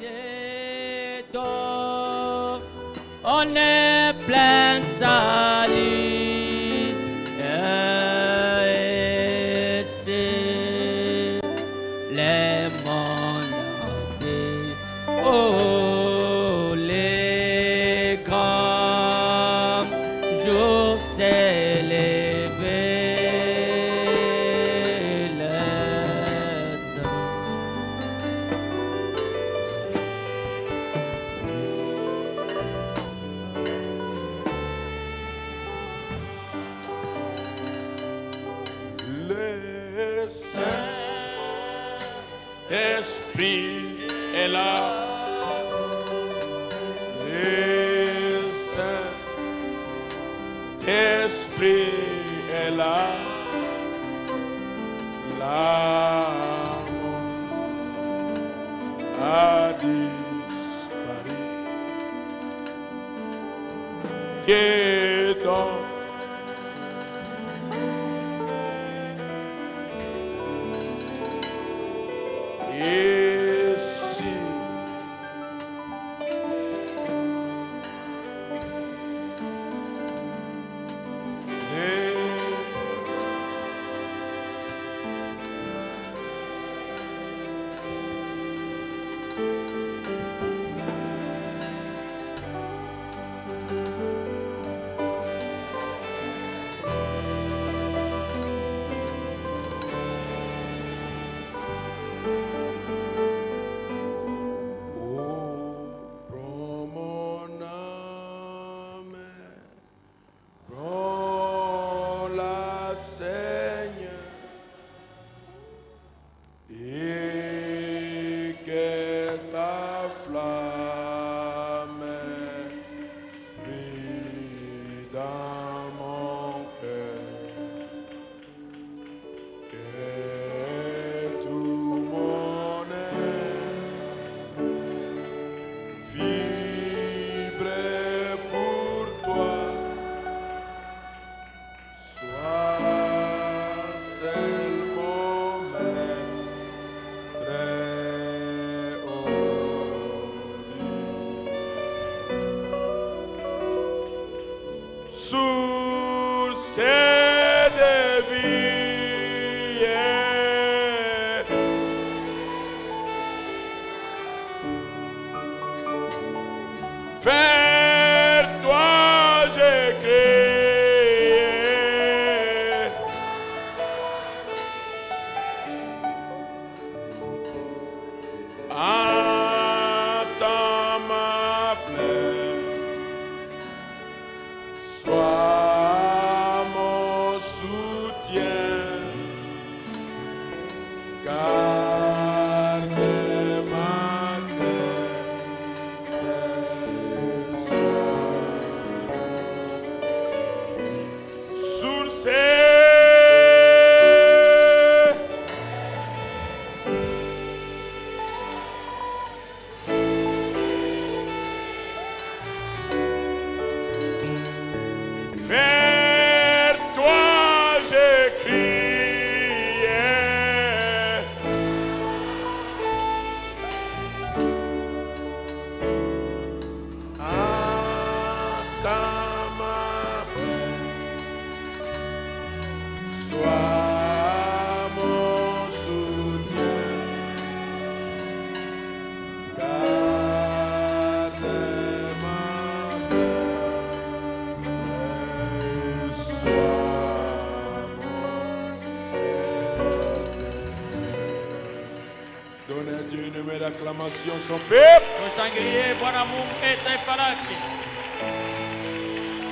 c'est toi, on est plein de salut, et c'est les mondes entiers. Oh, les grands jours célébrés, le Saint-Esprit est là. Le Saint-Esprit est là. L'amour a disparu. Dieu donc ici. Vers toi j'ai crié. Entends ma plainte. Sois mon soutien. Garde ma vers toi j'ai crié. Entends ma plainte. Sois mon soutien. Garde ma Donnez à Dieu une main d'acclamation, son peuple.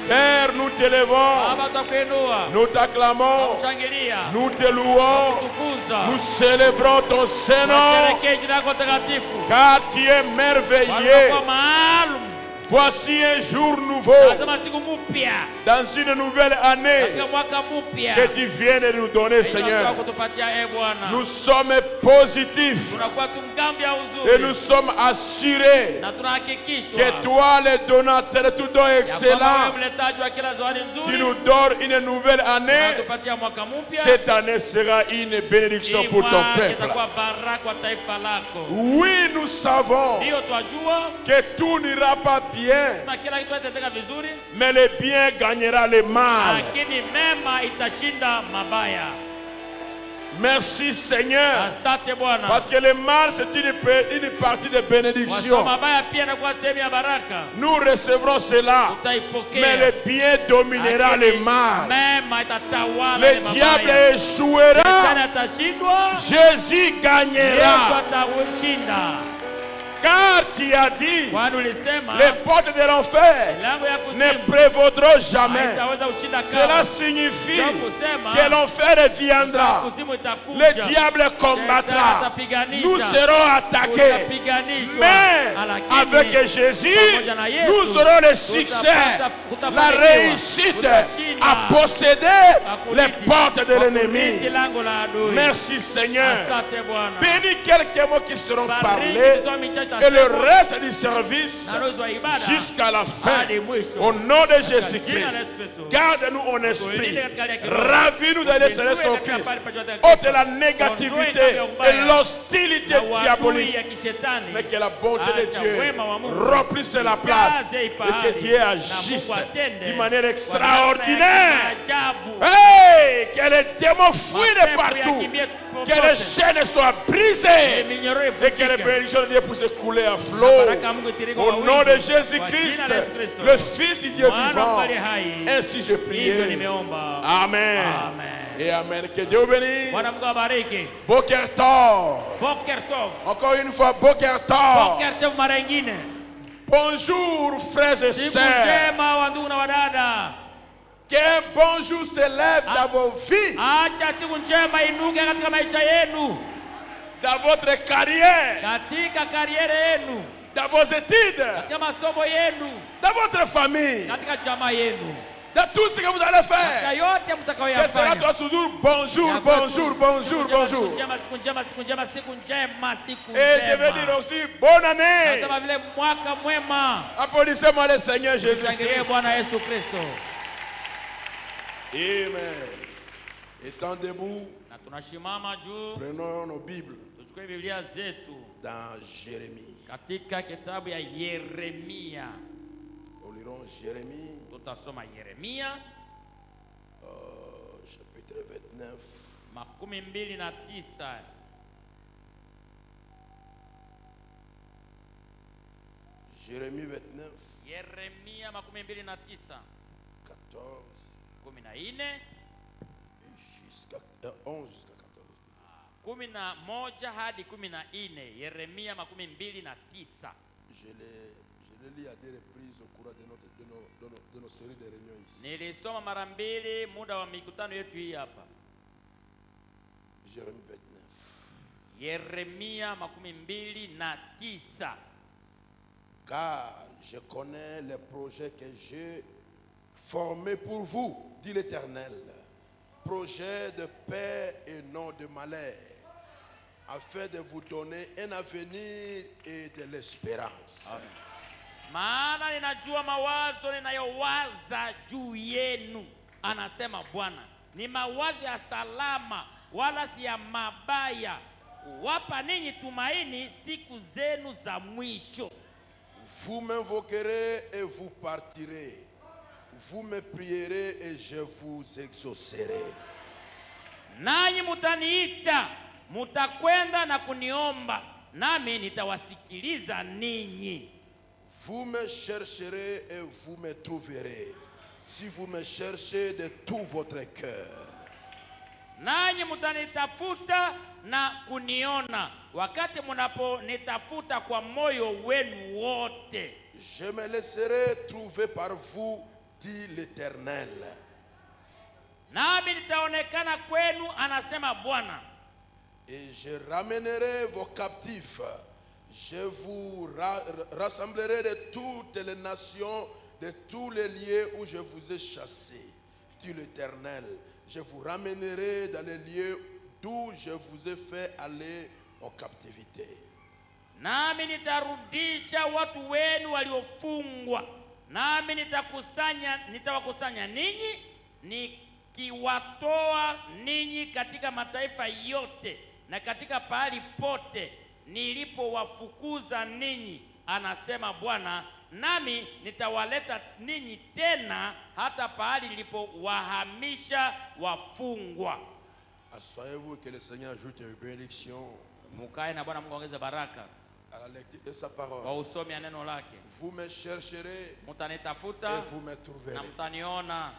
Père, nous t'élevons, nous t'acclamons, nous te louons, nous célébrons ton Saint-Nom, car tu es merveilleux. Voici un jour nouveau. Dans une nouvelle année. Que tu viennes nous donner, Seigneur. Nous sommes positifs. Et nous sommes assurés que toi, le donateur de tout don excellent, qui nous donne une nouvelle année, cette année sera une bénédiction pour ton peuple. Oui, nous savons que tout n'ira pas bien, mais le bien gagnera le mal. Merci Seigneur, parce que le mal c'est une partie de bénédiction. Nous recevrons cela, mais le bien dominera le mal. Le diable échouera, Jésus gagnera. Car tu as dit, les portes de l'enfer ne prévaudront jamais. Cela signifie que l'enfer viendra. Le diable combattra. Nous serons attaqués. Mais avec Jésus, nous aurons le succès, la réussite à posséder les portes de l'ennemi. Merci Seigneur. Bénis quelques mots qui seront parlés. Et le reste du service jusqu'à la fin. Au nom de Jésus-Christ, garde-nous en esprit. Ravis-nous d'aller célester au Christ. Ôte la négativité et l'hostilité diabolique. Mais que la bonté de Dieu remplisse la place et que Dieu agisse d'une manière extraordinaire. Hey, que les démons fuient de partout. Que les chaînes soient brisées et que les bénédictions de Dieu puissent couler à flot. Au nom de Jésus-Christ, le Fils du Dieu vivant. Ainsi je prie. Amen. Et Amen. Que Dieu bénisse. Boker Tov. Encore une fois, Boker Tov. Bonjour frères et sœurs. Qu'un bonjour s'élève dans vos vies, dans votre carrière, dans vos études, dans votre famille, dans tout ce que vous allez faire. Que cela soit toujours bonjour, bonjour, bonjour, bonjour. Et je veux dire aussi bonne année. Applaudissez-moi le Seigneur Jésus-Christ. Amen. Étant debout, prenons nos Bibles dans Jérémie. Nous lirons Jérémie, chapitre 29. Jérémie 29. 14. Jusqu'à 11 jusqu'à 14. Je l'ai lu à des reprises au cours de nos séries de réunions ici. Jérémie 29. Car je connais les projets que j'ai formés pour vous, dit l'Éternel. Projet de paix et non de malheur, afin de vous donner un avenir et de l'espérance. Maana ninajua mawazo ninayowaza juu yenu, anasema Bwana, ni mawazo ya salama wala si ya mabaya, kuwapa ninyi tumaini siku zenu za mwisho. Vous m'invoquerez et vous partirez. Vous me prierez et je vous exaucerai. Nanyi mutaniita, mutakwenda na kuniomba, nami nitawasikiliza ninyi. Vous me chercherez et vous me trouverez, si vous me cherchez de tout votre cœur. Nanyi mutanitafuta na kuniona, wakati munaponitafuta kwa moyo wenu wote. Je me laisserai trouver par vous, dit l'Éternel. Nami nitaonekana kwenu, anasema Bwana. Et je ramènerai vos captifs. Je vous rassemblerai de toutes les nations, de tous les lieux où je vous ai chassés, dit l'Éternel. Je vous ramènerai dans les lieux d'où je vous ai fait aller en captivité. Nami nitarudisha watu wenu waliofungwa, nami nitawakusanya ninyi, nikiwatoa ninyi katika mataifa yote na katika pahali pote nilipowafukuza ninyi, anasema Bwana, nami nitawaleta ninyi tena hata pahali nilipowahamisha wafungwa. Asseyez-vous que le Seigneur ajoute une bénédiction. Mukae na Bwana Mungu ongeze baraka à la lecture de sa parole. kwa usomi ya neno lake. Vous me chercherez mutanitafuta et vous me trouverez. Na mtaniona.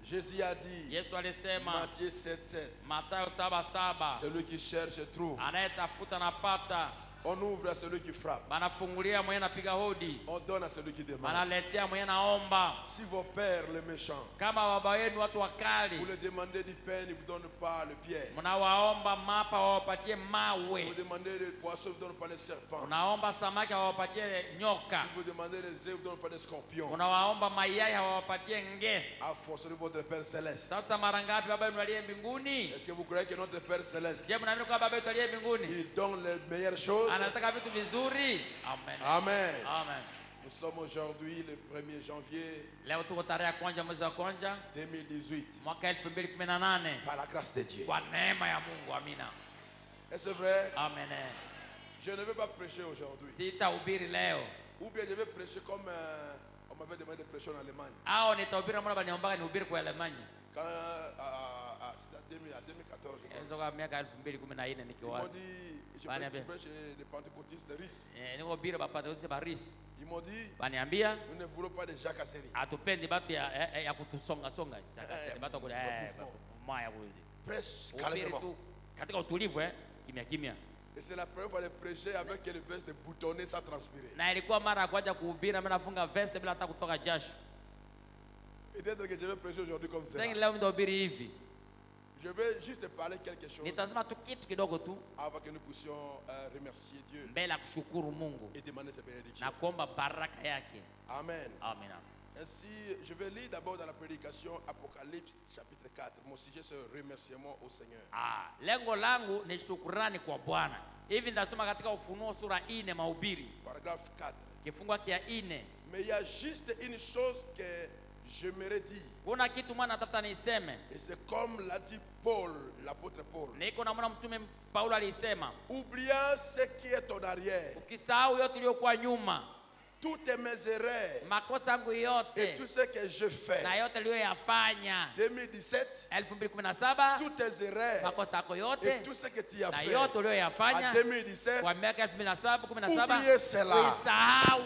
Jésus a dit, Yesu alisema, Matthieu 7:7, Mathayo 7:7, celui qui cherche trouve. Anayetafuta napata. On ouvre à celui qui frappe. Banafungulia mwenye napiga hodi. On donne à celui qui demande. Banaletea mwenye naomba. Si vos pères les méchants, kama baba wenu watu wakali, vous les demandez du pain, ils ne vous donnent pas le pierre. Mnawaomba mapa wawapatie mawe. Si vous demandez des poissons, ils ne vous donnent pas les serpents. Unaomba samaki wawapatie nyoka. Si vous demandez les œufs, ils ne vous donnent pas des scorpions. Unawaomba mayai wawapatie nge. À force de votre Père céleste. Sasa mara ngapi baba yenu aliye mbinguni? Est-ce que vous croyez que notre Père céleste, je mnaamini kwa baba yetu aliye mbinguni, il donne les meilleures choses? Anataka vitu vizuri. Amen. Amen. Amen. Nous sommes aujourd'hui le 1er janvier Leo tuko tarehe kwanza mwezi wa kwanza 2018. mwaka 2018. Par la grâce de Dieu. Kwa neema ya Mungu. Amina. Est-ce vrai? Amen. Je ne vais pas prêcher aujourd'hui. Sitahubiri leo. Ou bien je vais prêcher comme on m'avait demandé de prêcher en Allemagne. Au nitahubiri mbona baniombaga nihubiri kwa Alemanya. Quand c'était à 2014, je pense. Nzoka miaka 2014 Ils nikiwaza. m'ont dit, je prêche chez les pentecôtistes de RIS. Nihubiri bapatauti ba RIS. Ils m'ont dit, baniambia, nous ne voulons pas de jacasserie. Atupendi batu ya kutusonga songa. Batu kule maya kule. Prêche calmement. Katika utulivu kimya kimya. Et c'est la première fois de prêcher avec le veste boutonné sans transpirer. Na ilikuwa mara ya kwanza kuhubiri na mimi nafunga veste bila hata kutoka jasho. Peut-être que je vais prêcher aujourd'hui comme ça. Leo nitahubiri hivi. Je vais juste parler quelque chose Nitasema tu kitu kidogo tu avant que nous puissions remercier Dieu mbele ya kushukuru Mungu et demander ses bénédictions. na kuomba baraka yake. Amen. Amen. Ainsi, je vais lire d'abord dans la prédication Apocalypse chapitre 4. Mon sujet c'est remerciement au Seigneur. Lengo langu ni shukrani kwa Bwana. Hivi ndasoma katika Ufunuo sura 4 mahubiri. Paragraphe 4. Kifungu kia 4. Mais il y a juste une chose que j'aimerais dire. Kuna kitu mwana natafuta niseme. Et c'est comme l'a dit Paul, l'apôtre Paul. Niko na mwana mtume Paulo alisema, oubliant ce qui est en arrière, ukisahau yote iliyokuwa nyuma, toutes mes erreurs, makosa yangu yote, et tout ce que je fais, na yote niliyoyafanya 2017, 2017, toutes tes erreurs, makosa yako yote, et tout ce que tu as na fait yote uliyoyafanya en 2017, kwa miaka 2017, oubliez cela. Usahau.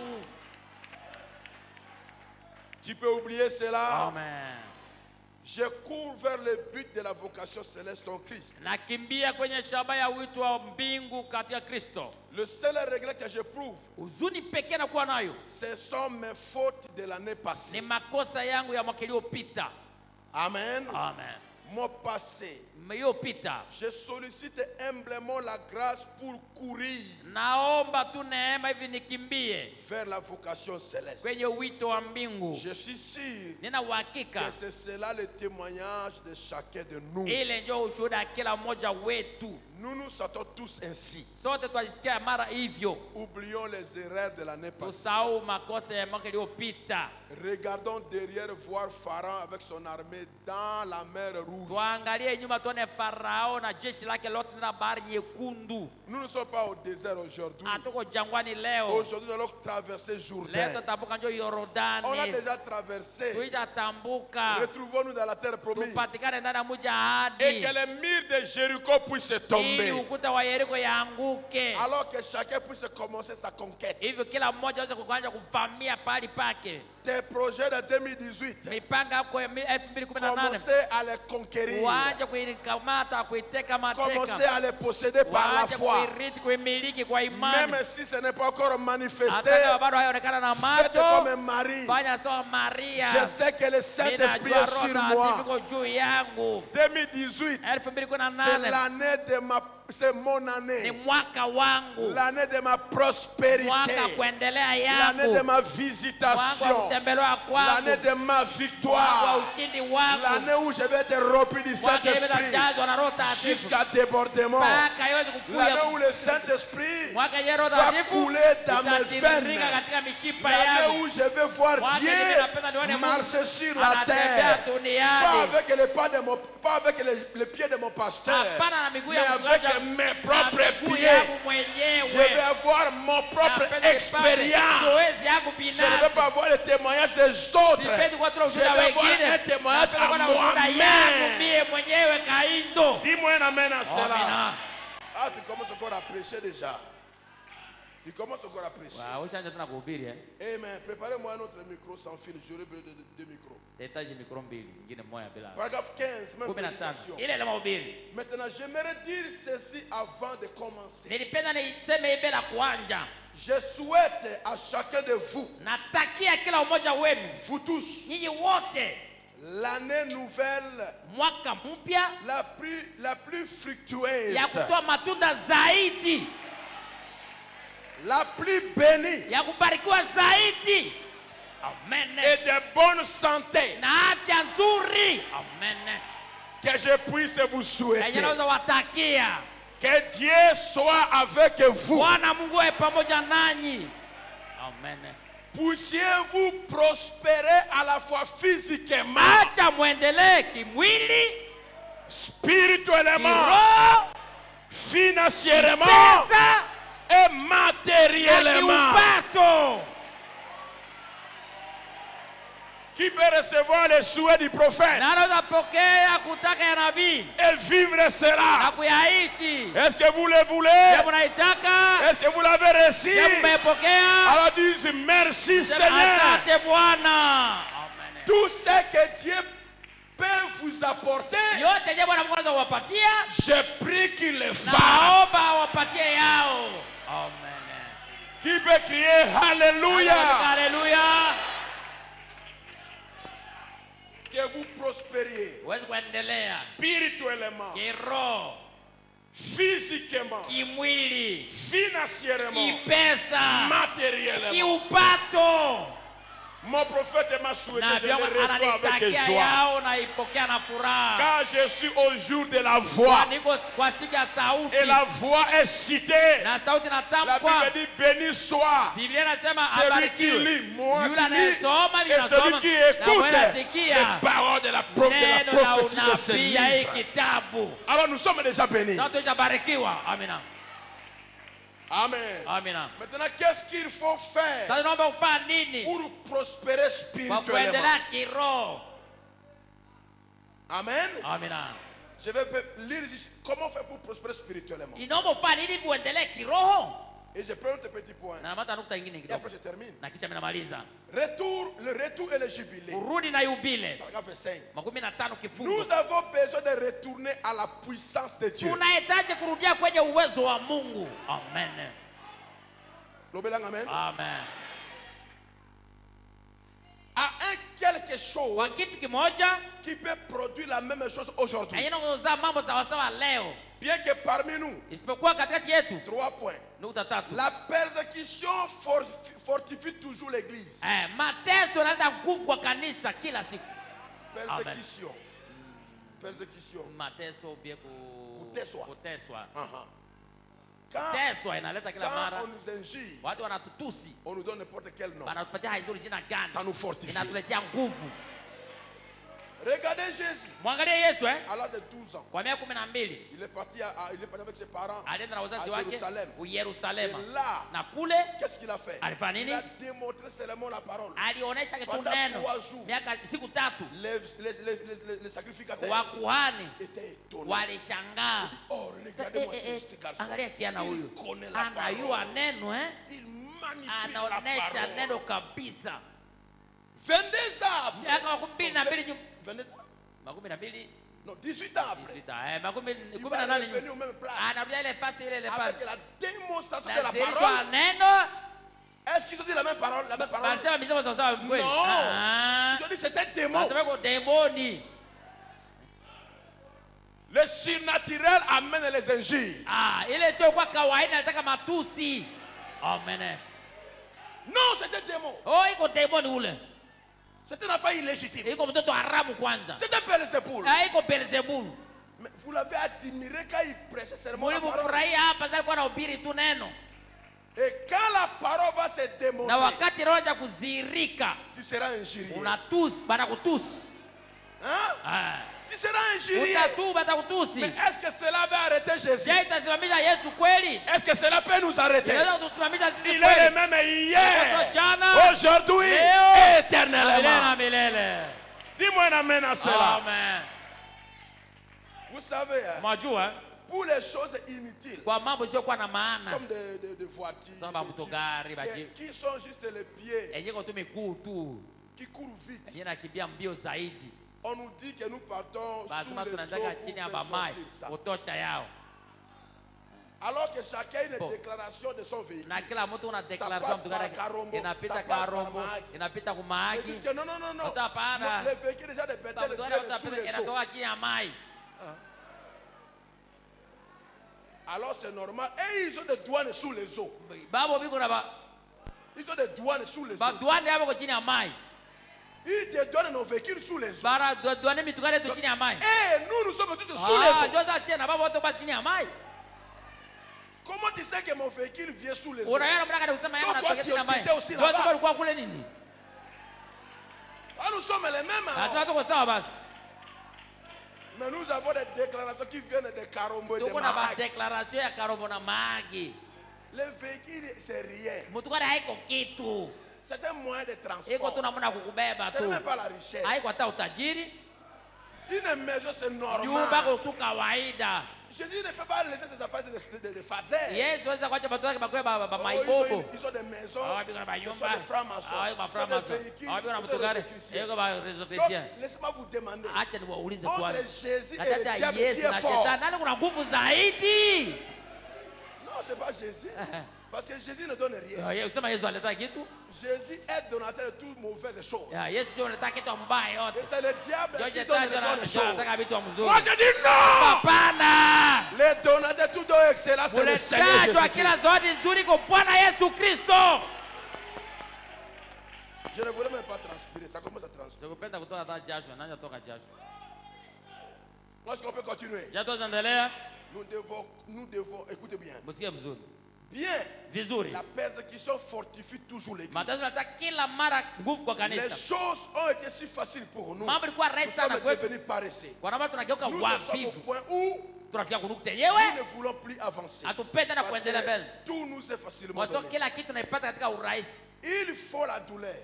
Tu peux oublier cela. Amen. Je cours vers le but de la vocation céleste en Christ. Nakimbia kwenye shamba ya wito wa mbingu katika Kristo. Le seul regret que j'éprouve, huzuni pekee nakuwa nayo, ce sont mes fautes de l'année passée. ni makosa yangu ya mwaka uliopita. Amen. Amen. Mon passé. Je sollicite humblement la grâce pour courir naomba tu neema hivi nikimbie vers la vocation céleste. kwenye wito wa mbingu. Je suis sûr nina uhakika que c'est cela le témoignage de chacun de nous. Ile ndio ushuhuda kila mmoja wetu. Nous nous sentons tous ainsi. Sote twajisikia mara hivyo. Oublions les erreurs de l'année passée. Tusahau makosa ya mwaka uliopita. Regardons derrière voir Pharaon avec son armée dans la mer Rouge. Tuangalie nyuma tuone Farao na jeshi lake lote na bahari nyekundu. Nous ne sommes pas au désert aujourd'hui. Hatuko jangwani leo. Aujourd'hui nous allons traverser Jourdain. Leo tutambuka njoo Yordani. On a déjà traversé. Tuishatambuka. Retrouvons-nous dans la terre promise. Tupatikane ndani ya mji ahadi. Et que les murs de Jéricho puissent tomber. Ili ukuta wa Yeriko yaanguke. Alors que chacun puisse commencer sa conquête. Hivyo kila mmoja aweze kuanza kuvamia pahali pake. Tes projets de 2018. Mipango yako ya 2018. Commencez à les conquérir. Waje kuikamata, kuiteka mateka. Commencez à les posséder par la foi. Kuirithi, kuimiliki kwa imani. Même si ce n'est pas encore manifesté. Bado hayaonekana na macho. Faites comme Marie. Fanya sawa Maria. Je sais que le Saint-Esprit est sur moi. 2018, c'est l'année de c'est mon année. Ni mwaka wangu. L'année de ma prospérité. Mwaka kuendelea yangu. L'année de ma visitation. Mwaka kutembelewa kwangu. L'année de ma victoire. Mwaka ushindi wangu. L'année où je vais être rempli du Saint-Esprit jusqu'à débordement. L'année où le Saint-Esprit va couler dans mes veines. L'année où je vais voir Dieu marcher sur la terre. Pas avec les pas de mon, pas avec les pieds de mon pasteur, mais avec mes propres pieds. Je vais avoir mon propre expérience. Je ne vais pas avoir le témoignage des autres. Je vais avoir un témoignage à moi-même. Dis-moi un amen à cela. Ah, tu commences encore à prêcher déjà. Tu commences encore à prêcher. Amen. Préparez-moi un autre micro sans fil. J'aurai besoin de deux micros. Paragraphe 15, même prédication. Maintenant, j'aimerais dire ceci avant de commencer. Je souhaite à chacun de vous, vous tous, l'année nouvelle la plus fructueuse, la plus bénie, et de bonne santé, que je puisse vous souhaiter. Que Dieu soit avec vous. Puissiez-vous prospérer à la fois physiquement, spirituellement, financièrement et matériellement. Qui peut recevoir les souhaits du prophète et vivre cela? Est-ce que vous le voulez? Est-ce que vous l'avez reçu? Alors disons merci Seigneur. Tout ce que Dieu peut vous apporter, je prie qu'il le fasse. Qui peut crier Alléluia? Que vous prospériez spirituellement, physiquement, financièrement, matériellement. Mon prophète m'a souhaité, je le reçois avec joie. Car je suis au jour de la voix. Et la voix est citée. La Bible dit béni soit celui qui lit, moi qui lis, et celui qui écoute les paroles de la prophétie de ce livre. Alors nous sommes déjà bénis. Amen. Maintenant, qu'est-ce qu'il faut faire pour prospérer spirituellement? Amen. Je vais lire ici. Comment faire pour prospérer spirituellement? Et je prends un petit point. Et après je termine. Le retour et le jubilé. Paragraphe 5. Nous avons besoin de retourner à la puissance de Dieu. Amen. À un quelque chose qui peut produire la même chose aujourd'hui. Bien que parmi nous, 3 points. La persécution fortifie toujours l'église. Persécution. Kuteswa. Quand on nous injure, on nous donne n'importe quel nom. Ça nous fortifie. Regardez Jésus. À l'âge de 12 ans. Il est parti avec ses parents à Jérusalem. Et là, qu'est-ce qu'il a fait? Il a démontré seulement la parole. Pendant 3 jours, les sacrificateurs étaient étonnés. Oh, regardez-moi ce garçon. Il connaît la parole. Il manipule la parole. 22 ans. 18 ans après. Il va revenir aux mêmes places. Avec la démonstration de la parole. Est-ce qu'ils ont dit la même parole? Non. Ils ont dit c'était un démon. Le surnaturel amène les injures. Ile sio kwa kawaida nataka matusi. Amen. Non, c'est un démon. Iko démon ule. C'est un enfant illégitime. Iko mtoto haramu kwanza. C'est un Belzéboul. Iko Belzebul. Mais vous l'avez admiré quand il prêchait seulement la parole. Mulifurahia hapa sasa kwa anahubiri tu neno. Et quand la parole va se démontrer, na wakati roho ya kuzirika, tu seras injurié. Unatus, banakutusi. Hein? Tu seras injurié. Utatu batakutusi. Mais est-ce que cela va arrêter Jésus? Est-ce que cela peut nous arrêter? Il est le même hier, aujourd'hui et éternellement. Dis-moi un amen à cela. Amen. Vous savez, pour les choses inutiles, comme des voitures, qui sont juste les pieds, qui courent vite, on nous dit que nous partons sous les eaux pour faire ça. Alors que chacun a une déclaration de son véhicule. Ça passe par Karombo, ça passe par Mahagi. Ils disent que non. Le véhicule déjà de Bethel vient sous les eaux. Alors c'est normal. Et ils ont des douanes sous les eaux. Ils ont des douanes sous les eaux. Ils dédouanent nos véhicules sous les eaux. Et nous sommes tous sous les eaux. Comment tu sais que mon véhicule vient sous les eaux? Donc toi tu étais aussi là-bas. Nous sommes les mêmes. Mais nous avons des déclarations qui viennent de Karombo et de Mahagi. Le véhicule, c'est rien. C'est un moyen de transport. Ce n'est même pas la richesse. Une maison, c'est normal. Jésus ne peut pas laisser ses affaires de fazer. Ils ont des maisons, ce sont des francs-maçons, ce sont des véhicules, donc laissez-moi vous demander, entre Jésus et le diable, qui est fort? Non, ce n'est pas Jésus. Parce que Jésus ne donne rien. Jésus est donateur de toutes mauvaises choses. Et c'est le diable qui donne les bonnes choses. Moi je dis non! Les donateurs de toutes nos excellences, c'est le Seigneur Jésus-Christ. Je ne voulais même pas transpirer, ça commence à transpirer. Est-ce qu'on peut continuer? Nous devons, écoutez bien. Bien, la persécution fortifie toujours l'église. Les choses ont été si faciles pour nous. Nous sommes devenus paresseux. Nous sommes au point où nous ne voulons plus avancer. Parce que tout nous est facilement donné. Il faut la douleur.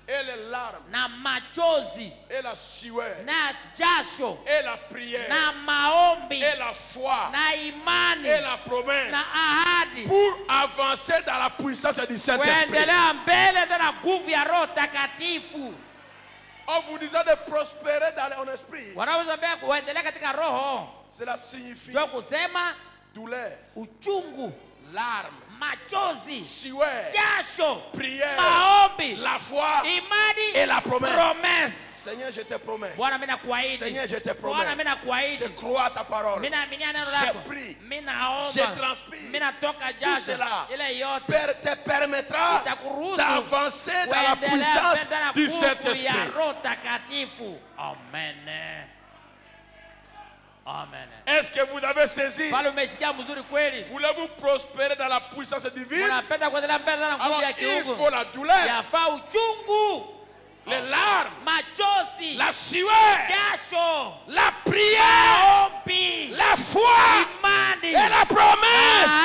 Et les larmes, na machozi, et la sueur, na jasho, et la prière, na maombi, et la foi, na imani, et la promesse, na ahadi, pour avancer dans la puissance du Saint-Esprit. On vous disait de prospérer dans l'esprit. Cela signifie douleur, larmes, machozi, sueur, jasho, prière, maombi, la foi, imani, et la promesse. Seigneur, je te promets. Seigneur, je te promets. Je crois à ta parole. Je prie. Je transpire. Tout cela te permettra d'avancer dans la puissance du Saint-Esprit. Amen. Amen. Est-ce que vous avez saisi? Voulez-vous prospérer dans la puissance divine? Alors il faut la douleur, les larmes, la sueur, la prière, la foi et la promesse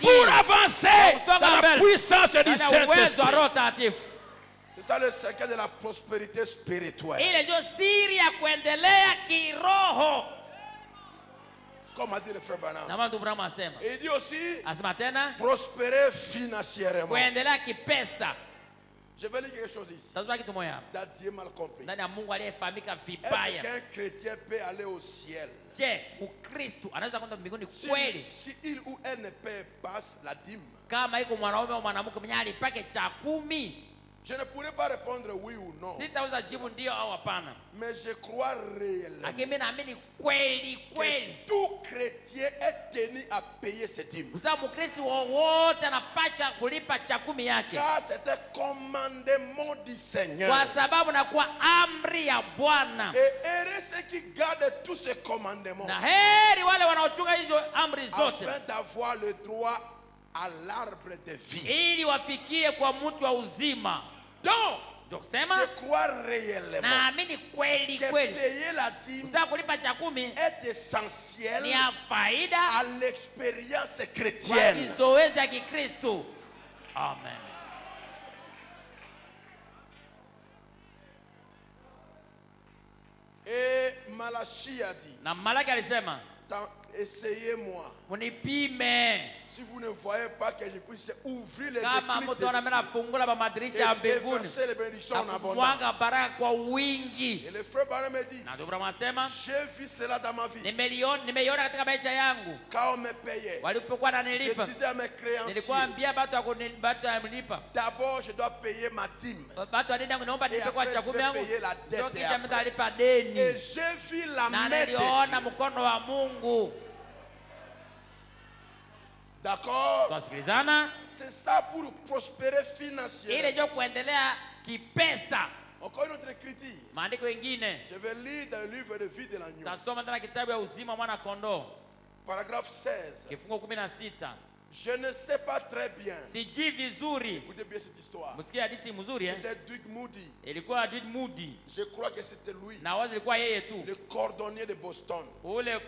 pour avancer dans la puissance du Saint-Esprit. C'est ça le secret de la prospérité spirituelle. Comme a dit le frère Branham. Et il dit aussi prospérer financièrement. Je vais lire quelque chose ici. Dieu mal compris. Est-ce qu'un chrétien peut aller au ciel si il ou elle ne paie pas la dîme? Je ne pourrais pas répondre oui ou non. Sitaweza jibu ndio au hapana. Mais je crois réellement Lakini naamini kweli que tout chrétien est tenu à payer ses dîmes. Kwa sababu Mkristo wote anapaswa kulipa cha 10 yake. Car c'est un commandement du Seigneur. Kwa sababu na kwa amri ya Bwana. Et heureux ceux qui gardent tous ces commandements. Na heri wale wanaochunga hizo amri zote. Afin d'avoir le droit à l'arbre de vie. Ili wafikie kwa mtu wa uzima. Donc, je crois réellement que payer la dîme est essentiel à l'expérience chrétienne. Amen. Et Malachie a dit, essayez-moi. Si vous ne voyez pas que je puisse ouvrir les églises des cieux et déverser les bénédictions en abondance. Et le frère Branham me dit, j'ai vu cela dans ma vie. Quand on me payait, je disais à mes créanciers, d'abord je dois payer ma dîme. Et après je vais payer la dette. Et j'ai vu la main de Dieu. D'accord? C'est ça pour prospérer financièrement. Encore une autre critique. Je vais lire dans le livre de vie de l'agneau. Paragraphe 16. Je ne sais pas très bien. Écoutez bien cette histoire. C'était Dwight Moody. Je crois que c'était lui. Le cordonnier de Boston. Il était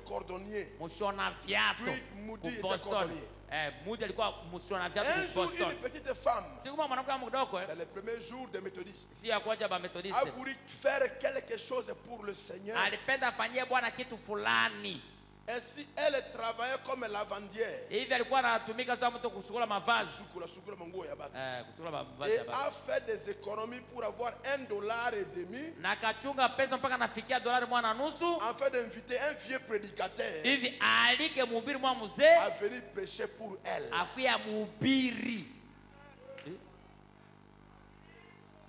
cordonnier. Dwight Moody était cordonnier. Un jour, une petite femme, dans les premiers jours des méthodistes, a voulu faire quelque chose pour le Seigneur. Ainsi, elle travaillait comme lavandière. Et a fait des économies pour avoir $1.50. Afin d'inviter un vieux prédicateur à venir prêcher pour elle.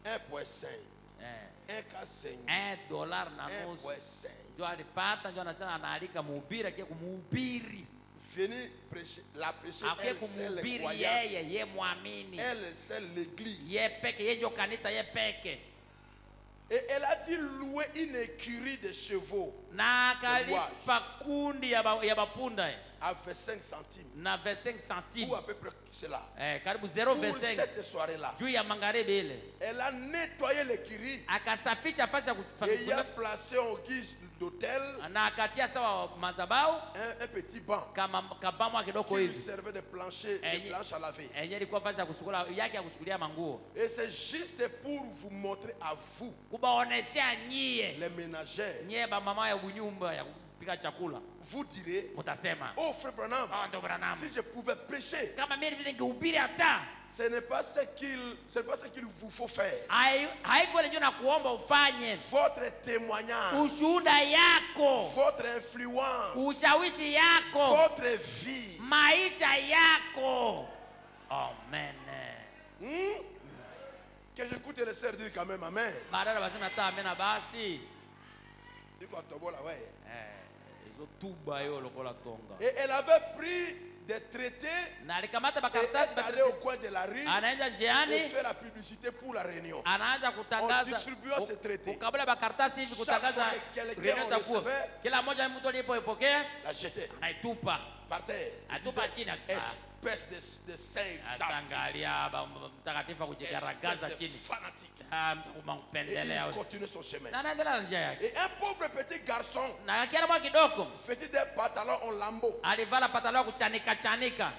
1.5. $1.5. Venez prêcher, la prêcher elle seule croyante. Elle seule l'église. Et elle a dit louer une écurie de chevaux à 25 centimes. Ou à peu près cela. Pour cette soirée-là. Elle a nettoyé l'écurie. Et il a placé en guise d'hôtel un petit banc qui lui servait de planche à laver. Et c'est juste pour vous montrer à vous, les ménagères, vous direz, oh frère Branham, si je pouvais prêcher, ce n'est pas ce qu'il vous faut faire. Votre témoignage, votre influence, votre vie. Amen. Que j'écoute les sœurs dire quand même amen. Et elle avait pris des traités et est allée au coin de la rue et fait la publicité pour la réunion en distribuant ces traités. Chaque fois que quelqu'un en recevait, la jetait par terre. Espèce de saint espèce de fanatique. Et il continue son chemin. Et un pauvre petit garçon vêtu des pantalons en lambeaux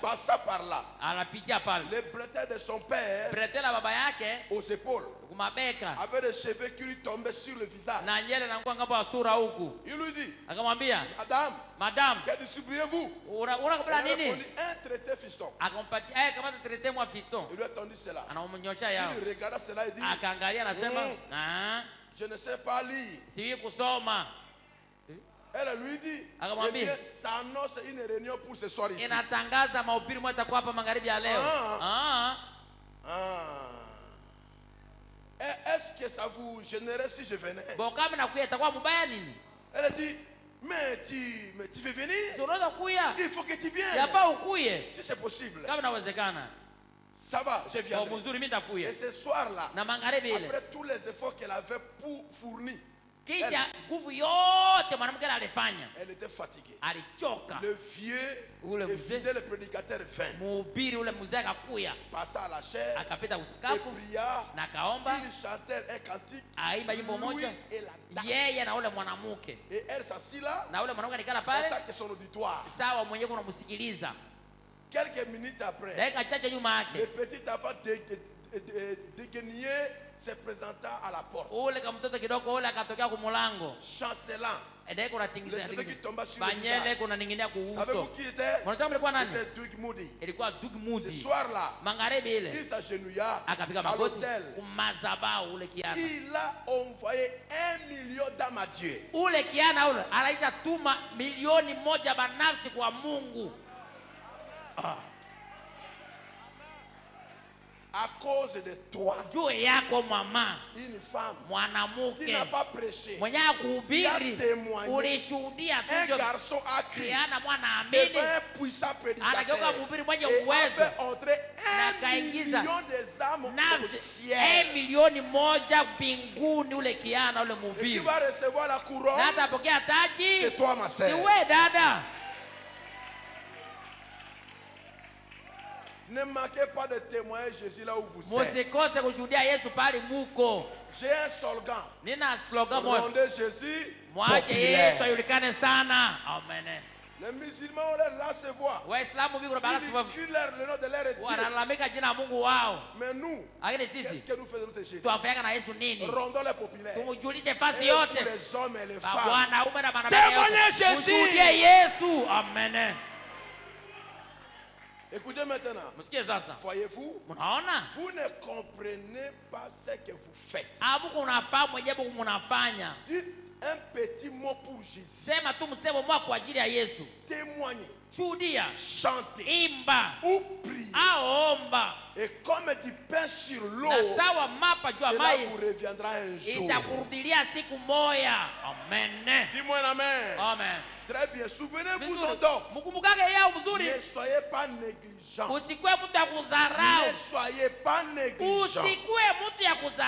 passa par là. Le bretelles de son père aux épaules avait des cheveux qui lui tombaient sur le visage. Il lui dit, Madame, que distribuez-vous? Elle a répondu, un traité fiston. Il lui a tendu cela. Il regarda cela et dit, je ne sais pas lire. Elle lui dit, eh bien, ça annonce une réunion pour ce soir ici. Est-ce que ça vous gênerait si je venais? Elle a dit, mais tu veux venir? Il faut que tu viennes. Si c'est possible. Ça va, je viendrai. Et ce soir-là, après tous les efforts qu'elle avait fournis, elle était fatiguée. Le vieux et fidèle prédicateur vint, passa à la chair et pria. Il chantait un cantique, lui et la dame. Et elle s'assit là, en tant que son auditoire. Quelques minutes après, le petit enfant déguenillé se présentant à la porte, chancelant. Les cheveux qui tombaient sur le visage. Savez-vous qui était? C'était Doug Moody. Ce soir-là, il s'agenouilla à l'hôtel. Il a envoyé 1 million d'âmes à Dieu. À cause de toi, une femme qui n'a pas prêché, qui a témoigné, un garçon a crié devant un puissant prédicateur et a fait entrer 1 million des âmes au ciel. Et qui va recevoir la couronne, c'est toi, ma sœur. Ne manquez pas de témoigner Jésus là où vous êtes. J'ai un slogan. Rendez Jésus populaire. Les musulmans ont là se voient. Ils crient le nom de leur Dieu. Mais nous, qu'est-ce que nous faisons de Jésus? Rendons les populaires. Et pour les hommes et les femmes. Témoignez Jésus. Amen. Écoutez maintenant. Voyez-vous, vous ne comprenez pas ce que vous faites. Dites un petit mot pour Jésus. Témoignez. Chantez. Ou priez. Et comme du pain sur l'eau, cela vous reviendra un jour. Dis-moi amen. Amen. Très bien. Souvenez-vous donc. Ne soyez pas négligents. Ne soyez pas négligents.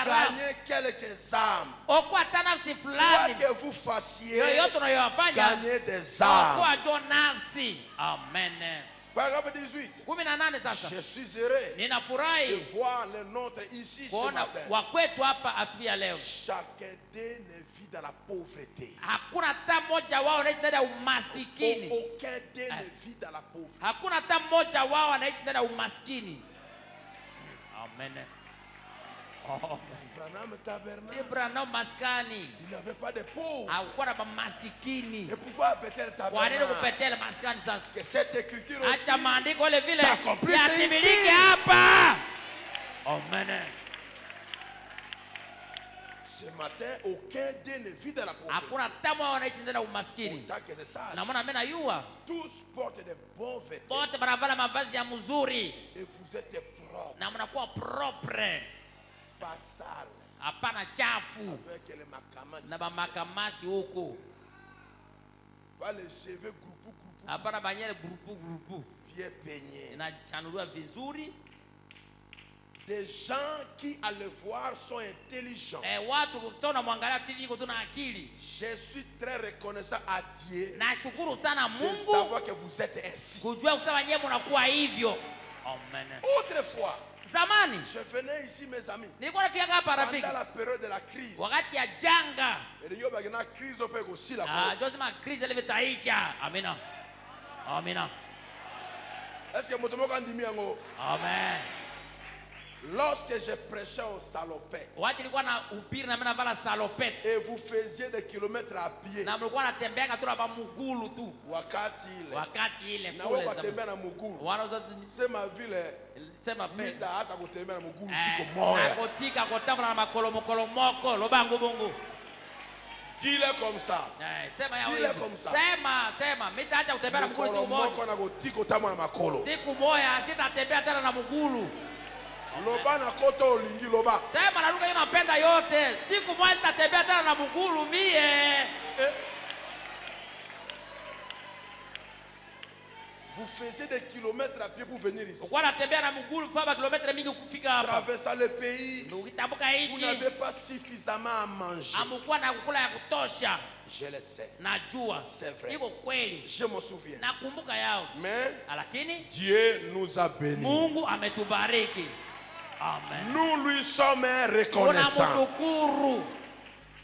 Gagnez quelques âmes. Quoi que vous fassiez, gagnez des âmes. Amen. Paragraphe 18. Je suis heureux de voir les nôtres ici ce matin. Chacun d'eux ne vit dans la pauvreté. Aucun d'eux ne vit dans la pauvreté. Amen. Branham Tabernacle, il n'avait pas de pauvres. Et pourquoi Bethel Tabernacle? Que cette écriture aussi s'accomplisse ici. Amen. Ce matin, aucun d'eux ne vit dans la pauvreté. Autant que je sache, tous portent de bons vêtements. Et vous êtes propres. Pas sale. Hapana chafu. Avec les makamasi. Na makamasi huko. Pas les cheveux groupou. Hapana banyele grupu. Bien peignés. Na chanuliwa vizuri. Des gens qui à le voir sont intelligents. Watu kutona mwangalia TV iko tuna akili. Je suis très reconnaissant à Dieu. Nashukuru sana Mungu. De savoir que vous êtes ainsi. Kujua kusema nyewe mnakuwa hivyo. Amen. Autrefois, zamani, je venais ici mes amis. Nilikuwa nafika hapa rafiki. Pendant la période de la crise. Wakati ya janga. Ndio bagina crise ope aussi la. Josema crise ile vitaisha. Amina. Amina. Est-ce que motomoka ndimi yango? Amen. Lorsque je prêchais aux salopettes, et vous faisiez des kilomètres à pied, wakati ile na wewe kutembea na mguu, sema vile mita hata kutembea na mguu siku moja, akotika kotamba na makolomokolomoko lobangu bongo. Dis-le comme ça. Dis-le comme ça. Sema, mitaacha kutembea na mguu siku moja. Siku moja sitatembea tena na mguu. Loba na koto olingi loba. Sema na lugha hiyo napenda yote. Siku moja nitatembea tena na mgulu mie. Vous faisiez des kilomètres à pied pour venir ici. Traversant le pays, vous n'avez pas suffisamment à manger. Je le sais. C'est vrai. Je me souviens. Mais Dieu nous a bénis. Nous lui sommes reconnaissants.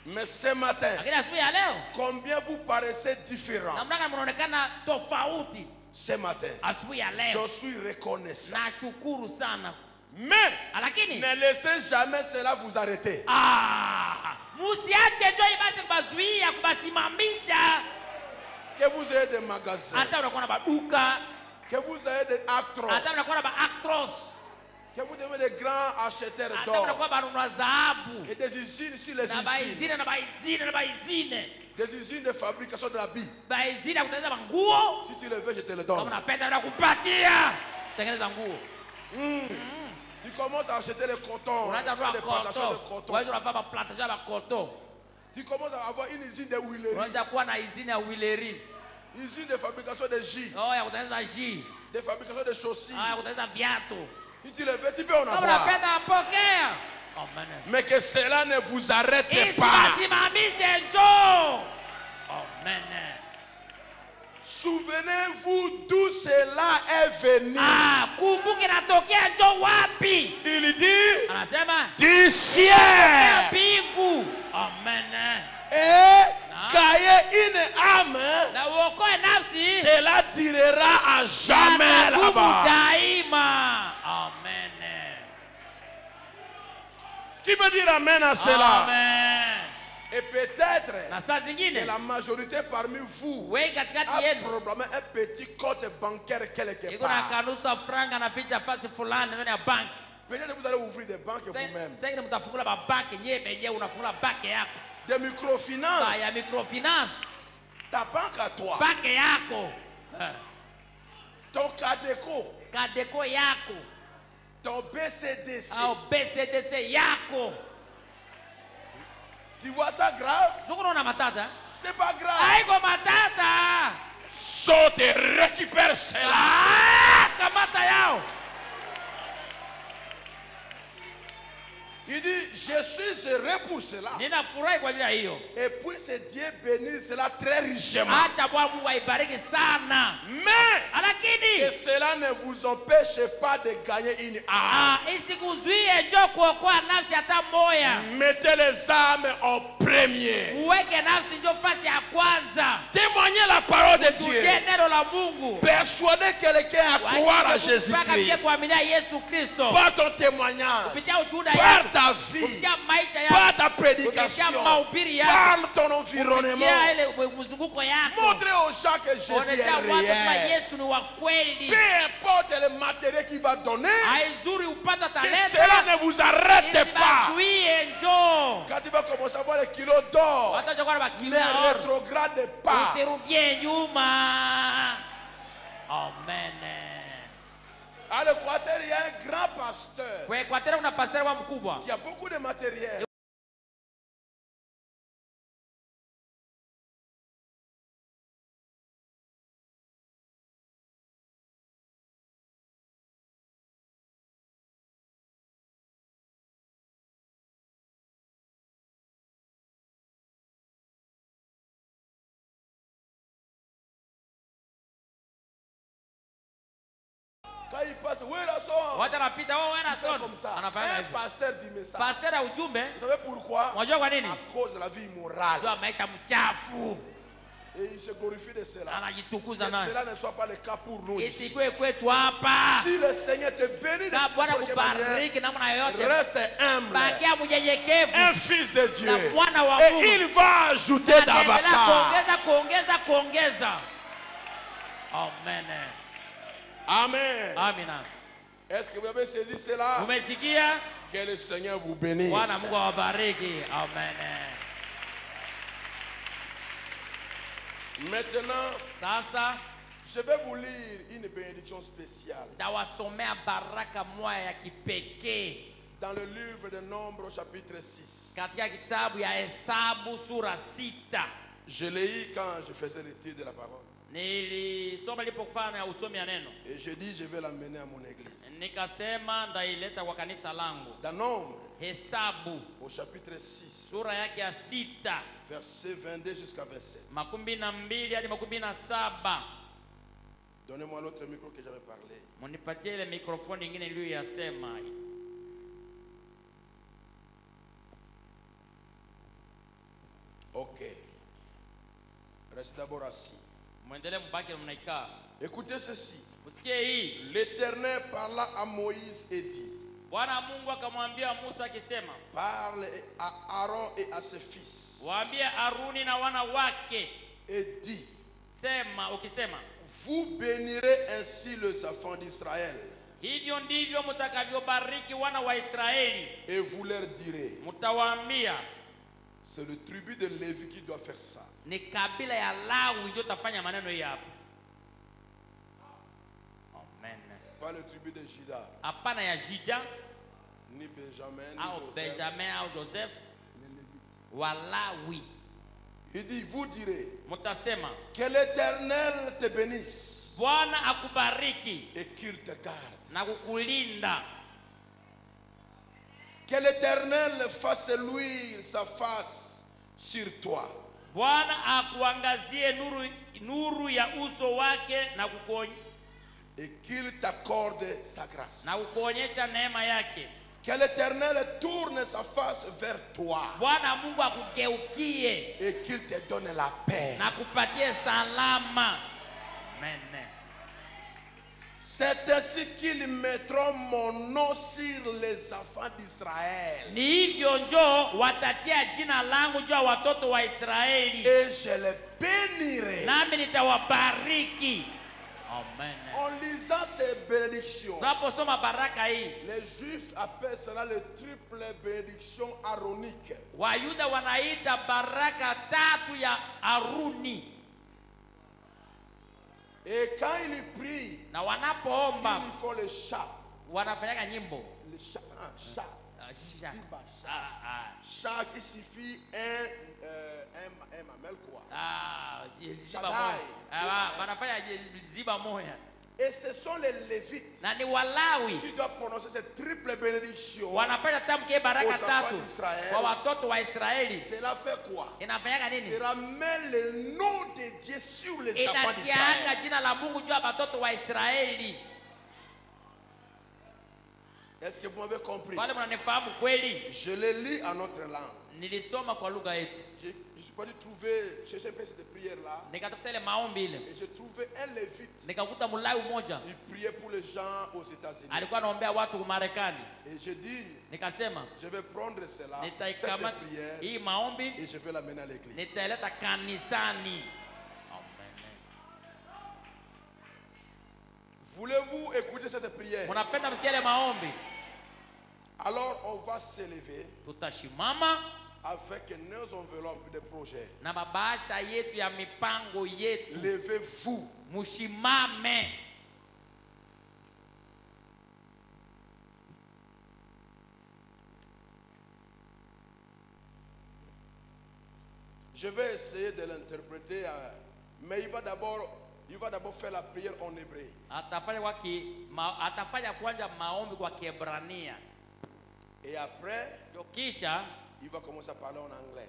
Mais ce matin, combien vous paraissez différents? Ce matin, je suis reconnaissant. Mais ne laissez jamais cela vous arrêter. Que vous ayez des magasins, que vous ayez des actros, que vous devenez des grands acheteurs d'or et des usines sur les usines. Des usines de fabrication de l'habit. Si tu le veux, je te le donne. Tu commences à acheter le coton, à faire des plantations de coton. Tu commences à avoir une usine de huilerie. Usine de fabrication de jus. De fabrication de chaussures. Si tu le veux, tu peux en avoir. Mais que cela ne vous arrête pas. Souvenez-vous d'où cela est venu. Il dit du ciel. Et cailler une âme, cela durera à jamais là-bas. Amen. Qui peut dire amen à cela? Amen. Et peut-être que la majorité parmi vous a probablement un petit compte bancaire quelque part. Peut-être que vous allez ouvrir des banques vous-même. Des microfinances. Ta banque à toi. Ton Cadeco. Ton BCDC. Tu vois ça grave? C'est pas grave. Saute et récupère cela. Il dit, je suis heureux pour cela. Et puis c'est Dieu bénit cela très richement. Mais que cela ne vous empêche pas de gagner une âme. Mettez les âmes en premier. Témoignez la parole de Dieu. Persuadez quelqu'un à croire à Jésus-Christ. Par ton témoignage. Par ta vie, par ta prédication, par ton environnement. Montrez aux gens que Jésus est réel. Peu importe le matériel qu'il va donner, que cela ne vous arrête pas. Quand tu vas commencer à voir les kilos d'or, ne rétrograde pas. Amen. À l'Équateur, il y a un grand pasteur qui a beaucoup de matériel. Quand il passe, où est la son? Comme ça. Un pasteur dit mais ça. Vous savez pourquoi? À cause de la vie immorale. Et il se glorifie de cela. Que cela ne soit pas le cas pour nous ici. Si le Seigneur te bénit de toute manière, reste humble. Un fils de Dieu. Et il va ajouter davantage. Amen. Amen. Amen. Est-ce que vous avez saisi cela? Que le Seigneur vous bénisse. Amen. Maintenant, Je vais vous lire une bénédiction spéciale. Ndawasomea baraka moja ya kipekee. Dans le livre de Nombres chapitre 6. Katika kitabu ya Hesabu sura 6. Je l'ai eu quand je faisais l'étude de la parole. Nilisoma nilipofanya usomi ya neno. Et je dis je vais l'amener à mon église. Nikasema ndaileta kwa kanisa langu. Dans Nombres, Hesabu au chapitre 6, sura yake ya 6, verset 22 jusqu'à 27. 22 hadi 27. Donnez-moi l'autre micro que j'avais parlé. Munipatie ile mikrofoni nyingine niliyoyasema. Ok. Reste d'abord assis. Muendelee mbaki mnaikaa. Écoutez ceci. Usikie hii. L'Éternel parla à Moïse et dit. Bwana Mungu akamwambia Musa akisema, parle à Aaron et à ses fils. Waambie Aruni na wana wake. Et dit. Sema ukisema, vous bénirez ainsi les enfants d'Israël. Hivyo ndivyo mtakavyobariki wana wa Israeli. Et vous leur direz. Mtawaambia. C'est le tribu de Lévi qui doit faire ça. Ni kabila ya Lawi ndio tafanya maneno hii hapa. Amen. Pas le tribu de Juda. Hapana ya Juda. Ni Benjamin, ni Joseph. Benjamin ou Joseph. Wa Lawi. Il dit, vous direz. Mutasema. Que l'Éternel te bénisse. Bwana akubariki. Et qu'il te garde. Na kukulinda. Que l'Éternel fasse luire sa face sur toi. Bwana akuangazie nuru ya uso wake na kukuonyesha. Et qu'il t'accorde sa grâce. Na kukuonyesha neema yake. Que l'Éternel tourne sa face vers toi. Bwana Mungu akugeukie. Et qu'il te donne la paix. Na kupatie salama. Amen. C'est ainsi qu'ils mettront mon nom sur les enfants d'Israël. Ni hivyo njo watatia jina langu juu ya watoto wa Israeli. Et je les bénirai. Nami nitawabariki. Amen. En lisant ces bénédictions, tunaposoma baraka hii, les Juifs appellent cela le triple bénédiction aronique. Wayuda wanaita baraka tatu ya Aruni. Et quand ils prient, na wanapoomba, ils font le chat. Wanafanyaka nyimbo. Le chat, chat. Chat qui signifie un mamel quoi. Ziba moya. Et ce sont les Lévites qui doivent prononcer cette triple bénédiction aux enfants d'Israël. Cela fait quoi? Cela met le nom de Dieu sur les enfants d'Israël. Est-ce que vous m'avez compris? Je le lis en notre langue. Je ne suis pas dû trouver, chercher un peu cette prière-là. Et j'ai trouvé un Lévite. Il priait pour les gens aux États-Unis. Et j'ai dit, je vais prendre cela, cette prière, et je vais l'amener à l'église. Voulez-vous écouter cette prière? Alors on va s'élever avec nos enveloppes de projets. Levez-vous. Je vais essayer de l'interpréter, mais il va d'abord faire la prière en hébreu. Et après, il va commencer à parler en anglais.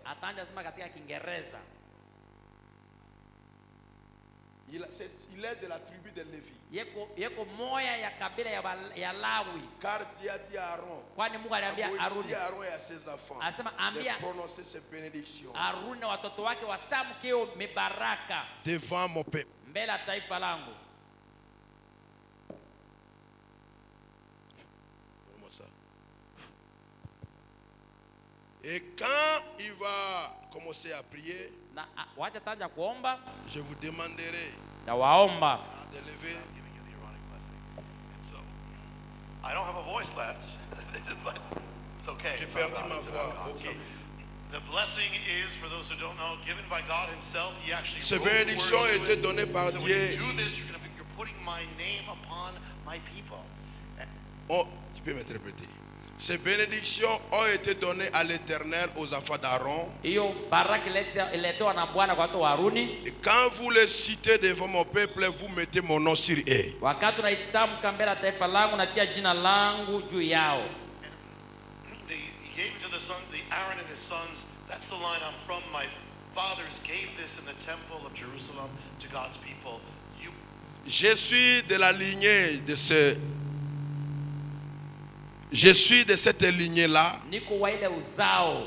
Il est de la tribu de Lévi. Car Dieu a dit à Aaron, Aaron et à ses enfants de prononcer ces bénédictions devant mon peuple. Ça. Et quand il va commencer à prier, je vous demanderai de lever. So, I don't have a voice left, but it's okay. J'ai perdu ma voix. Okay. The blessing is, for those who don't know, given by God Himself. He actually Ces bénédictions ont été données par so Dieu. when you do this, you're putting my name upon my people. Oh, tu peux m'interpréter. Ces bénédictions ont été données à l'Éternel aux enfants d'Aaron. Et quand vous les citez devant mon peuple, vous mettez mon nom sur eux. He gave it to the son, the Aaron and his sons. That's the line I'm from. My fathers gave this in the temple of Jerusalem to God's people. Je suis de la lignée de ce. Je suis de cette lignée-là.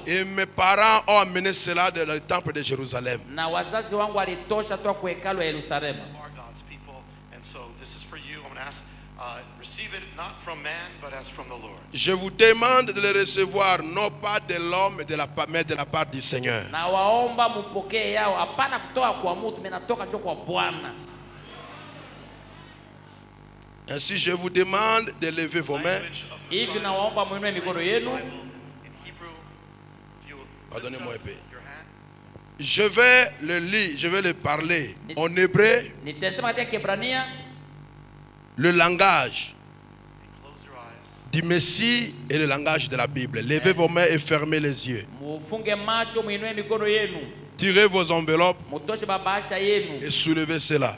Et mes parents ont amené cela dans le temple de Jérusalem. Are God's people, and so this is for you. I'm going to ask, receive it not from man, but as from the Lord. Je vous demande de le recevoir non pas de l'homme, mais de la part du Seigneur. Ainsi, je vous demande de lever vos mains. Pardonnez-moi un peu. Je vais le lire, je vais le parler en hébreu. Le langage du Messie et le langage de la Bible. Levez vos mains et fermez les yeux. Tirez vos enveloppes et soulevez cela.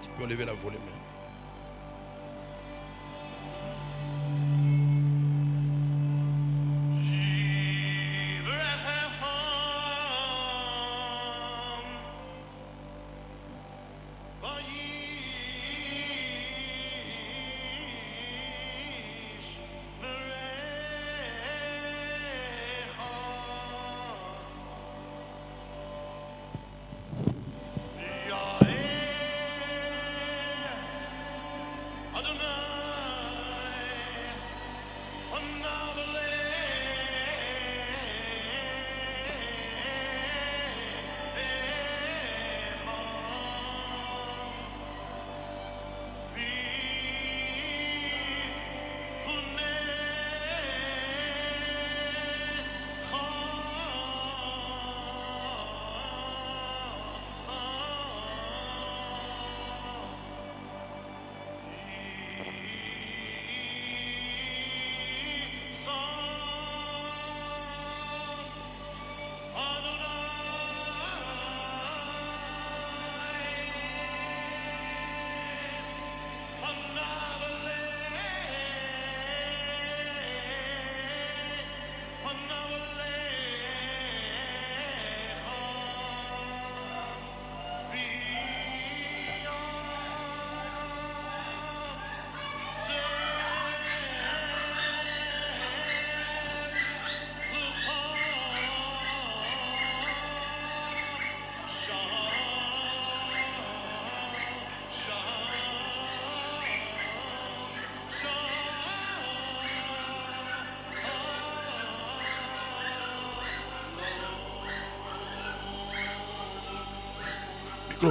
Tu peux lever la volée.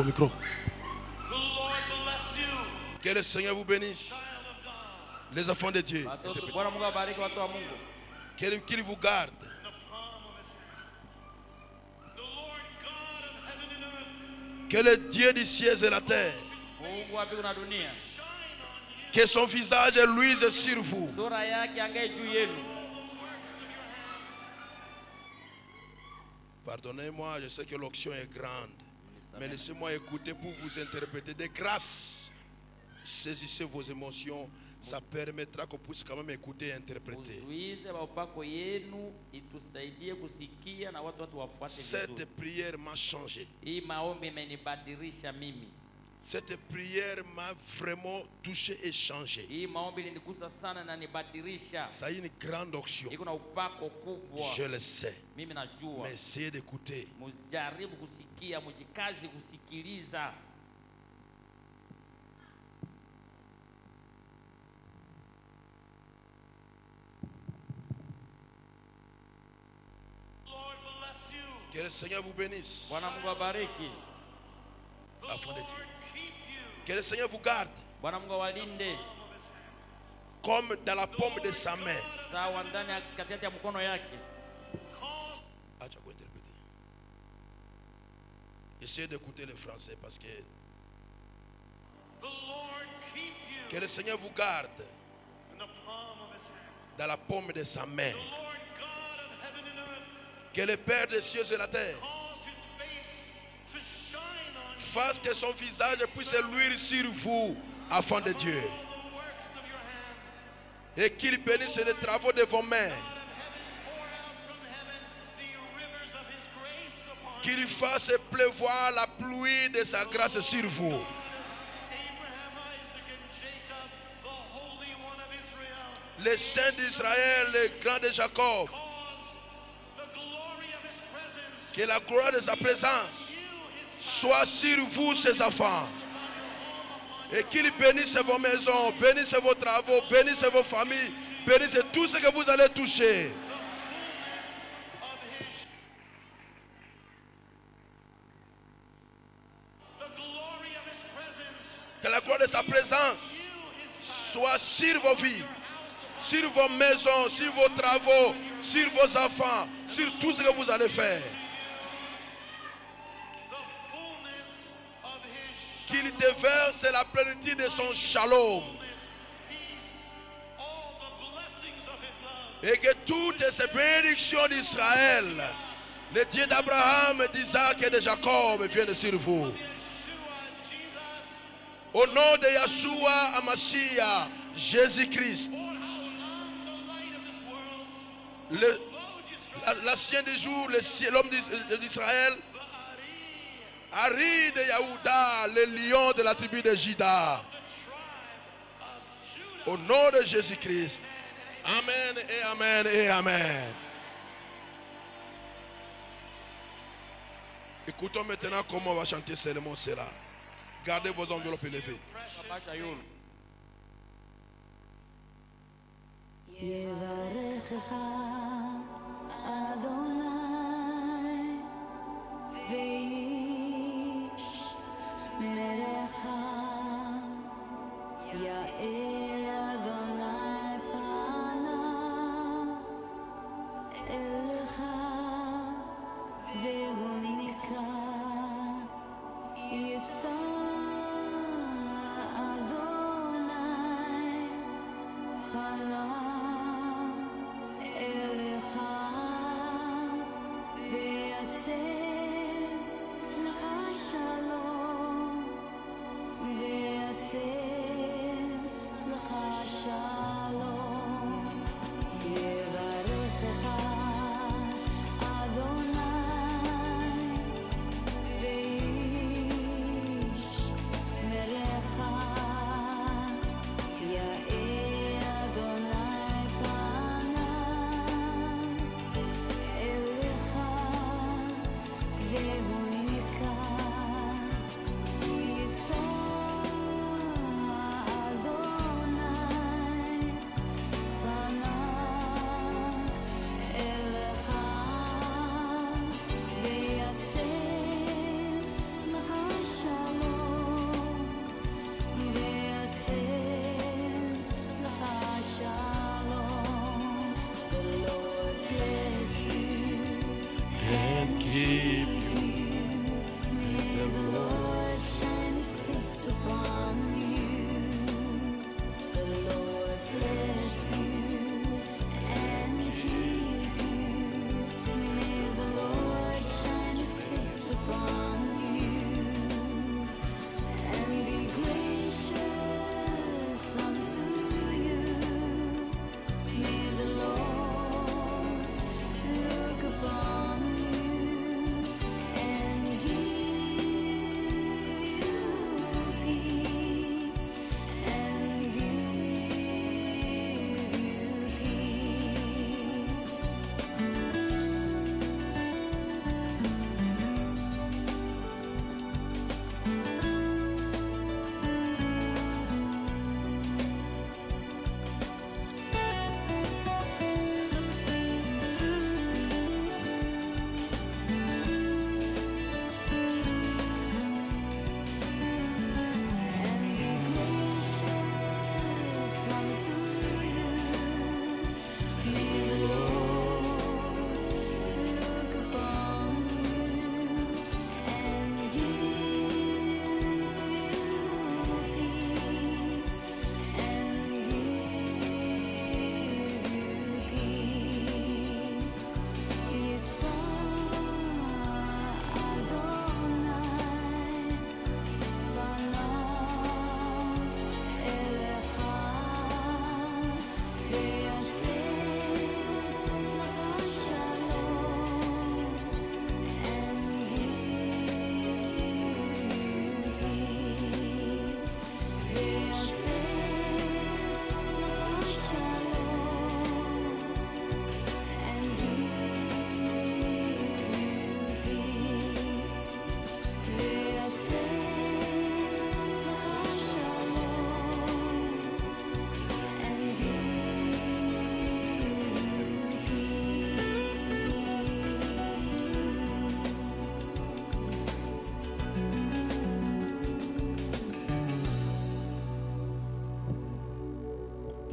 Micro. Que le Seigneur vous bénisse. Les enfants de Dieu. Qu'il vous garde. Que le Dieu du ciel et la terre. Que son visage luise sur vous. Pardonnez-moi, je sais que l'onction est grande. Mais laissez-moi écouter pour vous interpréter des grâces. Saisissez vos émotions. Ça permettra qu'on puisse quand même écouter et interpréter. Cette prière m'a changé. Cette prière m'a vraiment touché et changé. Ça a une grande onction. Je le sais. Mais essayez d'écouter. Que le Seigneur vous bénisse. afin de Dieu. Que le Seigneur vous garde comme dans la paume de sa main. Ah, tu as quoi interpréter? Essayez d'écouter le français parce que le Seigneur vous garde dans la paume de sa main. Que le Père des cieux et de la terre fasse que son visage puisse luire sur vous afin de Dieu. Et qu'il bénisse les travaux de vos mains. Qu'il fasse pleuvoir la pluie de sa grâce sur vous. Le Saint d'Israël, le grand de Jacob. Que la gloire de sa présence soit sur vous, ses enfants. Et qu'il bénisse vos maisons, bénisse vos travaux, bénisse vos familles, bénisse tout ce que vous allez toucher. Que la gloire de sa présence soit sur vos vies, sur vos maisons, sur vos travaux, sur vos enfants, sur tout ce que vous allez faire. Qu'il déverse la plénitude de son shalom. Et que toutes ces bénédictions d'Israël, le Dieu d'Abraham, d'Isaac et de Jacob, viennent sur vous. Au nom de Yeshua Hamashiach, Jésus-Christ, l'ancien des jours, l'homme d'Israël, Ari de Yaouda, le lion de la tribu de Juda. Au nom de Jésus-Christ. Amen et amen et amen. Écoutons maintenant comment on va chanter seulement cela. Gardez vos enveloppes élevées. Adonai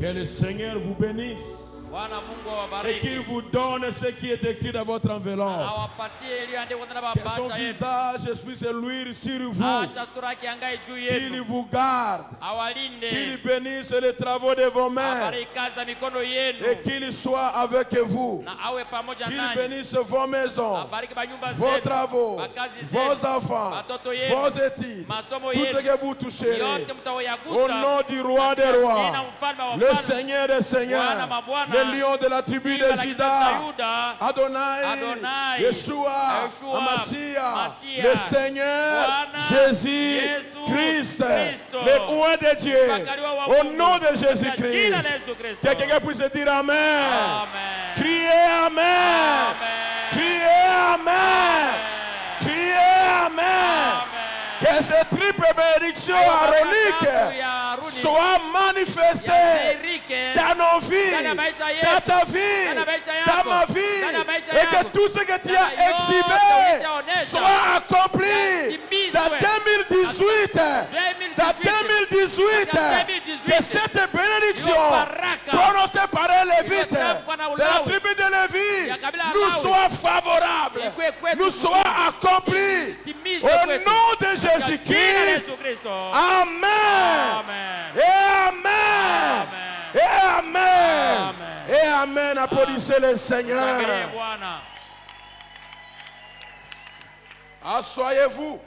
Que le Seigneur vous bénisse. Et qu'il vous donne ce qui est écrit dans votre enveloppe. Que son visage puisse luire sur vous. Qu'il vous garde. Qu'il bénisse les travaux de vos mains. Et qu'il soit avec vous. Qu'il bénisse vos maisons, vos travaux, vos enfants, vos études, tout ce que vous toucherez. Au nom du roi des rois, le Seigneur des seigneurs, le lion de la tribu de Juda, Adonai, Yeshua, Amashia, le Seigneur Jésus-Christ, le roi de Dieu, au nom de Jésus-Christ. Que quelqu'un puisse dire Amen. Criez Amen. Criez Amen. Criez Amen. Que cette triple bénédiction aronique soit manifestée dans nos vies, dans ta vie, dans ma vie, et que tout ce que tu as exhibé soit accompli dans 2018. Dans 2018, que cette bénédiction prononcée par les Lévites de la tribu de Lévi nous soit favorable, nous soit accomplie au nom de Jésus-Christ. Amen. Et Amen. Et Amen. Et Amen. Applaudissez le Seigneur. Asseyez-vous.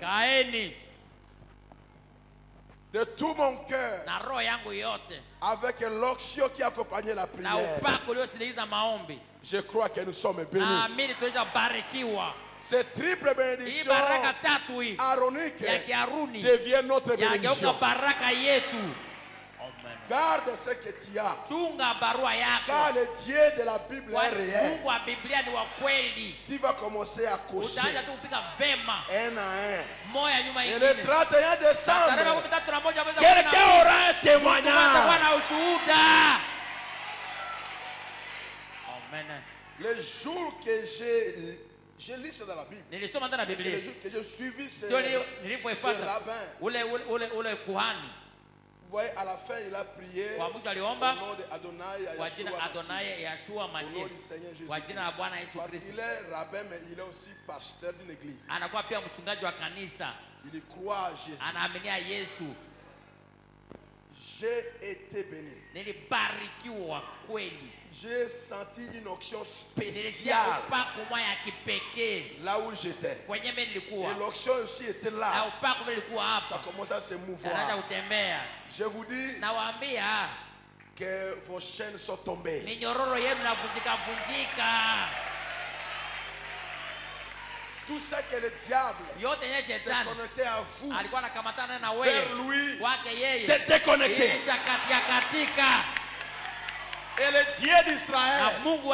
De tout mon cœur, avec l'onction qui accompagnait la prière, je crois que nous sommes bénis. Cette triple bénédiction aronique devient notre bénédiction. Garde ce que tu as. Car le Dieu de la Bible est réel. Qui va commencer à cocher un à un. Et le 31 décembre, quelqu'un aura un témoignage. Le jour que j'ai lu ça dans la Bible, le jour que j'ai suivi ce rabbin, vous voyez, à la fin, il a prié au nom d'Adonai, Yeshua, au nom du Seigneur Jésus-Christ. Parce qu'il est rabbin, mais il est aussi pasteur d'une église. Il croit à Jésus. J'ai été béni. J'ai senti une onction spéciale là où j'étais. Et l'onction aussi était là. Ça commence à se mouvoir. Je vous dis que vos chaînes sont tombées. Tout ce que le diable s'est connecté à vous, vers lui, s'est déconnecté. Et le Dieu d'Israël, vous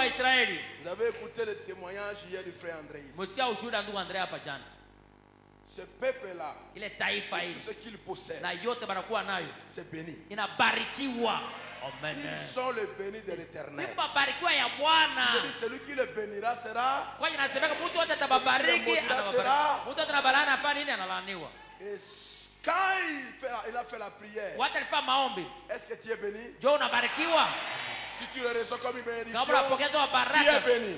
avez écouté le témoignage hier du frère André. Ce peuple-là, tout ce qu'il possède, c'est béni. Ils sont les bénis de l'Éternel. Celui qui le bénira sera. Et quand il a fait la prière, est-ce que tu es béni? Si tu le reçois comme une bénédiction, tu es béni.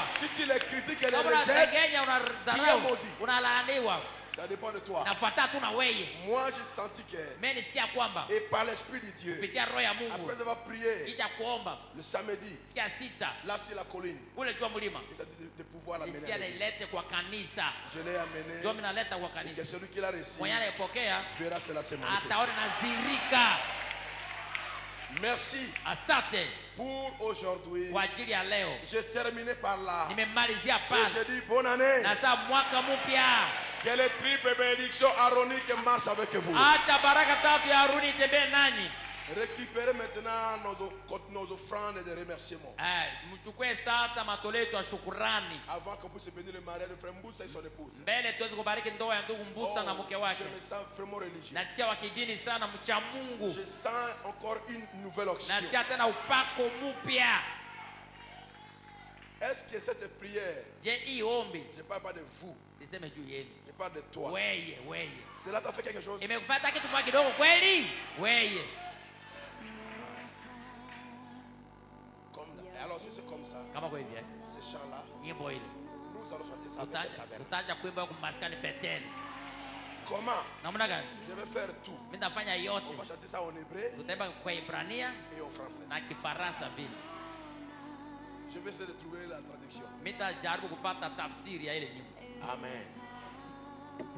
Si tu les critiques et les rejettes, tu es maudit. Ça dépend de toi. Moi, j'ai senti que, et par l'Esprit de Dieu, après avoir prié le samedi, là c'est la colline, de pouvoir l'amener à l'église. Je l'ai amené, et que celui qui l'a reçu verra cela se manifester. Merci pour aujourd'hui. J'ai terminé par là. Et je dis bonne année. Que les triples bénédictions aroniques marchent avec vous. Récupérez maintenant nos offrandes de remerciement. Avant qu'on puisse bénir le mariage de frère Mboussa et son épouse. Je me sens vraiment religieux. Je sens encore une nouvelle onction. Est-ce que cette prière, je ne parle pas de vous, je parle de toi, cela t'a fait quelque chose? Alors si c'est comme ça, Kama kwa hivi, ce chant-là, nyimbo ile. nous allons chanter ça avec le tabernacle. Tutaanza kuimba kwa maskani Bethel. Comment? Namna gani? Je vais faire tout. Mimi nitafanya yote. On va chanter ça en hébreu Tutaimba kwa Ibrania et en français. na Kifaransa vile. Je vais essayer de trouver la traduction. Mimi nitajaribu kupata tafsiri ya ile nyimbo. Amen.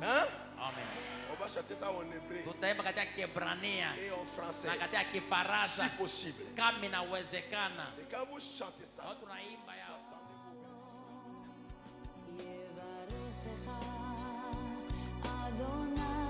Hein? Amen. On va chanter ça en hébreu Tutaimba katika Kiebrania et en français, na katika Kifaransa si possible. kama inawezekana. Et quand vous chantez ça, Watu naimba ya Adonai